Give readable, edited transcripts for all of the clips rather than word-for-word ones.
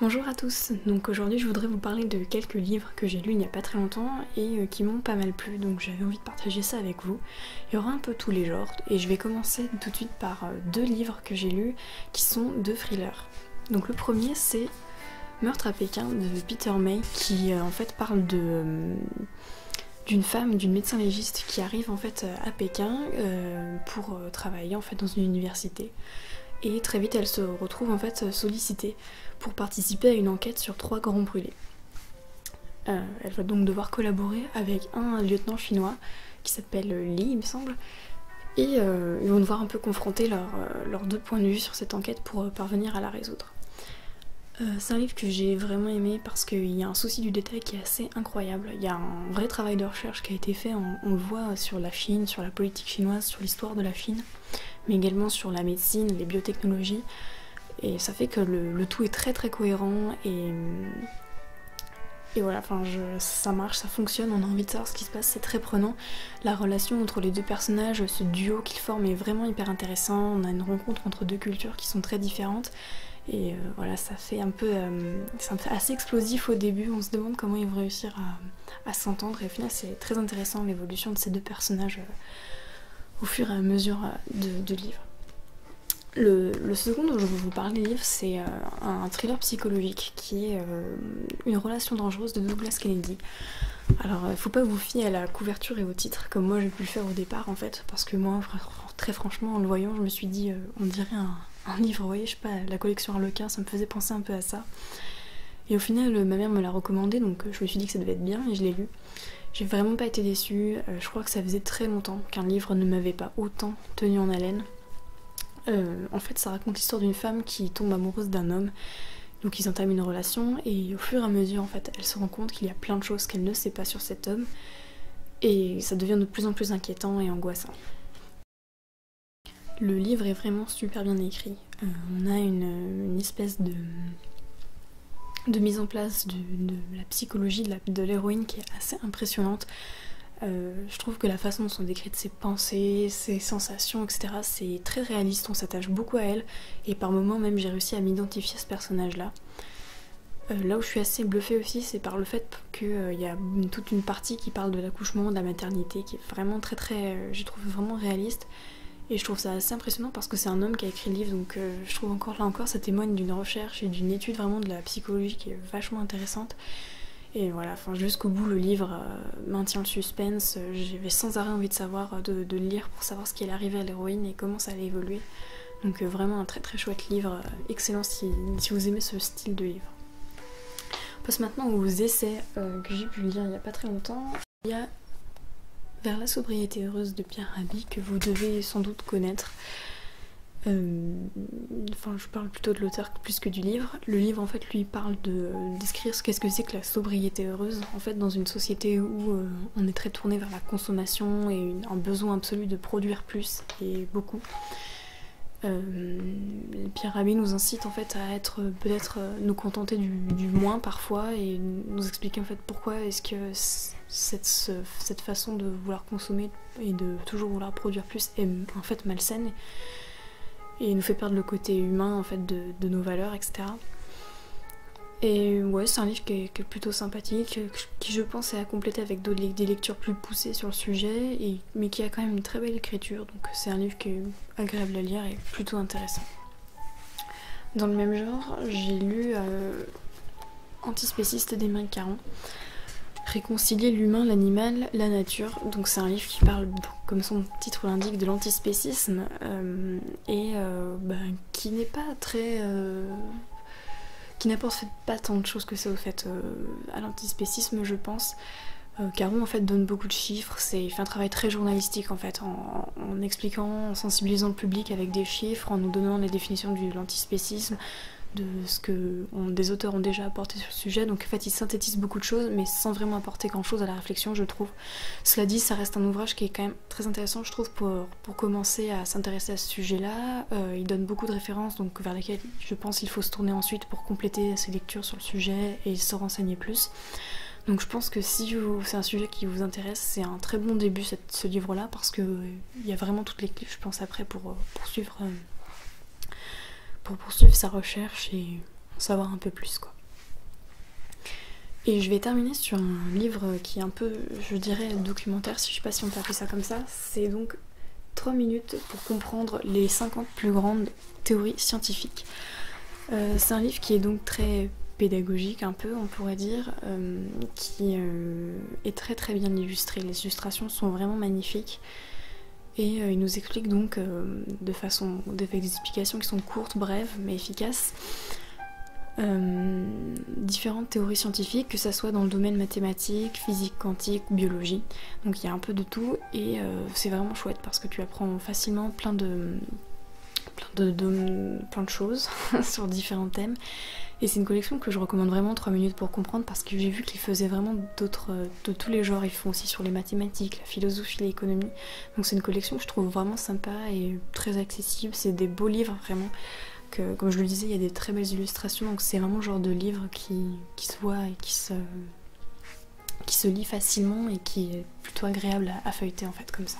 Bonjour à tous, donc aujourd'hui je voudrais vous parler de quelques livres que j'ai lus il n'y a pas très longtemps et qui m'ont pas mal plu, donc j'avais envie de partager ça avec vous. Il y aura un peu tous les genres et je vais commencer tout de suite par deux livres que j'ai lus qui sont deux thrillers. Donc le premier c'est Meurtre à Pékin de Peter May qui en fait parle d'une femme, d'une médecin légiste qui arrive en fait à Pékin pour travailler en fait dans une université. Et très vite elle se retrouve en fait sollicitée pour participer à une enquête sur 3 grands brûlés. Elle va donc devoir collaborer avec un lieutenant chinois qui s'appelle Li, il me semble, et ils vont devoir un peu confronter leurs deux points de vue sur cette enquête pour parvenir à la résoudre. C'est un livre que j'ai vraiment aimé parce qu'il y a un souci du détail qui est assez incroyable. Il y a un vrai travail de recherche qui a été fait, on le voit sur la Chine, sur la politique chinoise, sur l'histoire de la Chine, mais également sur la médecine, les biotechnologies. Et ça fait que le tout est très très cohérent et voilà, enfin ça marche, ça fonctionne, on a envie de savoir ce qui se passe, c'est très prenant. La relation entre les deux personnages, ce duo qu'ils forment est vraiment hyper intéressant. On a une rencontre entre deux cultures qui sont très différentes. Et voilà, ça fait un peu c'est assez explosif au début, on se demande comment ils vont réussir à s'entendre, et au final c'est très intéressant l'évolution de ces deux personnages au fur et à mesure de livre. Le second dont je vais vous parler livre, c'est un thriller psychologique qui est Une relation dangereuse de Douglas Kennedy. Alors faut pas vous fier à la couverture et au titre comme moi j'ai pu le faire au départ en fait, parce que moi très franchement en le voyant je me suis dit on dirait un livre, vous voyez, je sais pas, la collection Harlequin, ça me faisait penser un peu à ça. Et au final ma mère me l'a recommandé, donc je me suis dit que ça devait être bien et je l'ai lu. J'ai vraiment pas été déçue, je crois que ça faisait très longtemps qu'un livre ne m'avait pas autant tenu en haleine. En fait ça raconte l'histoire d'une femme qui tombe amoureuse d'un homme, donc ils entament une relation et au fur et à mesure en fait elle se rend compte qu'il y a plein de choses qu'elle ne sait pas sur cet homme et ça devient de plus en plus inquiétant et angoissant. Le livre est vraiment super bien écrit, on a une espèce de mise en place de la psychologie de l'héroïne qui est assez impressionnante. Je trouve que la façon dont sont décrites ses pensées, ses sensations, etc. c'est très réaliste, on s'attache beaucoup à elle et par moments même j'ai réussi à m'identifier à ce personnage-là. Là où je suis assez bluffée aussi, c'est par le fait qu'il y a toute une partie qui parle de l'accouchement, de la maternité, qui est vraiment je trouve vraiment réaliste. Et je trouve ça assez impressionnant parce que c'est un homme qui a écrit le livre, donc je trouve là encore, ça témoigne d'une recherche et d'une étude vraiment de la psychologie qui est vachement intéressante. Et voilà, enfin jusqu'au bout le livre maintient le suspense, j'avais sans arrêt envie de savoir, de le lire pour savoir ce qui allait arriver à l'héroïne et comment ça allait évoluer. Donc vraiment un très très chouette livre, excellent si vous aimez ce style de livre. On passe maintenant aux essais que j'ai pu lire il n'y a pas très longtemps. Il y a Vers la sobriété heureuse de Pierre Rabhi que vous devez sans doute connaître. Enfin je parle plutôt de l'auteur plus que du livre. Le livre en fait lui parle de décrire qu'est-ce que c'est que la sobriété heureuse en fait dans une société où on est très tourné vers la consommation et un besoin absolu de produire plus et beaucoup. Pierre Rabhi nous incite en fait à être peut-être nous contenter du moins parfois et nous expliquer en fait pourquoi est-ce que cette façon de vouloir consommer et de toujours vouloir produire plus est en fait malsaine et nous fait perdre le côté humain en fait de nos valeurs, etc. Et ouais, c'est un livre qui est plutôt sympathique, qui je pense est à compléter avec des lectures plus poussées sur le sujet, mais qui a quand même une très belle écriture, donc c'est un livre qui est agréable à lire et plutôt intéressant. Dans le même genre, j'ai lu Antispéciste d'Émeric Caron, Réconcilier l'humain, l'animal, la nature. Donc c'est un livre qui parle, comme son titre l'indique, de l'antispécisme qui n'est pas très... qui n'apporte pas tant de choses que ça au fait à l'antispécisme je pense. Caron en fait donne beaucoup de chiffres, il fait un travail très journalistique en fait, en expliquant, en sensibilisant le public avec des chiffres, en nous donnant les définitions de l'antispécisme, de ce que des auteurs ont déjà apporté sur le sujet, donc en fait il synthétise beaucoup de choses mais sans vraiment apporter grand chose à la réflexion je trouve. Cela dit, ça reste un ouvrage qui est quand même très intéressant je trouve pour commencer à s'intéresser à ce sujet là. Il donne beaucoup de références donc vers lesquelles je pense qu'il faut se tourner ensuite pour compléter ses lectures sur le sujet et se renseigner plus. Donc je pense que si c'est un sujet qui vous intéresse, c'est un très bon début ce livre là parce que il y a vraiment toutes les clés je pense après pour poursuivre sa recherche et savoir un peu plus quoi. Et je vais terminer sur un livre qui est un peu, je dirais, documentaire, si je sais pas si on peut appeler ça comme ça. C'est donc 3 minutes pour comprendre les 50 plus grandes théories scientifiques. C'est un livre qui est donc très pédagogique un peu, on pourrait dire, qui est très très bien illustré. Les illustrations sont vraiment magnifiques. Et il nous explique donc avec des explications qui sont courtes, brèves, mais efficaces, différentes théories scientifiques, que ça soit dans le domaine mathématique, physique quantique, biologie. Donc il y a un peu de tout et c'est vraiment chouette parce que tu apprends facilement plein de choses sur différents thèmes. Et c'est une collection que je recommande vraiment, 3 minutes pour comprendre, parce que j'ai vu qu'ils faisaient vraiment d'autres, de tous les genres. Ils font aussi sur les mathématiques, la philosophie, l'économie. Donc c'est une collection que je trouve vraiment sympa et très accessible. C'est des beaux livres vraiment. Comme je le disais, il y a des très belles illustrations, donc c'est vraiment le genre de livre qui se voit et qui se lit facilement et qui est plutôt agréable à feuilleter en fait comme ça.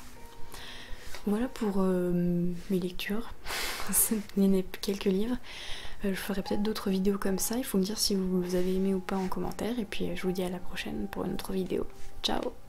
Voilà pour mes lectures. Il y en a quelques livres. Je ferai peut-être d'autres vidéos comme ça. Il faut me dire si vous avez aimé ou pas en commentaire. Et puis je vous dis à la prochaine pour une autre vidéo. Ciao!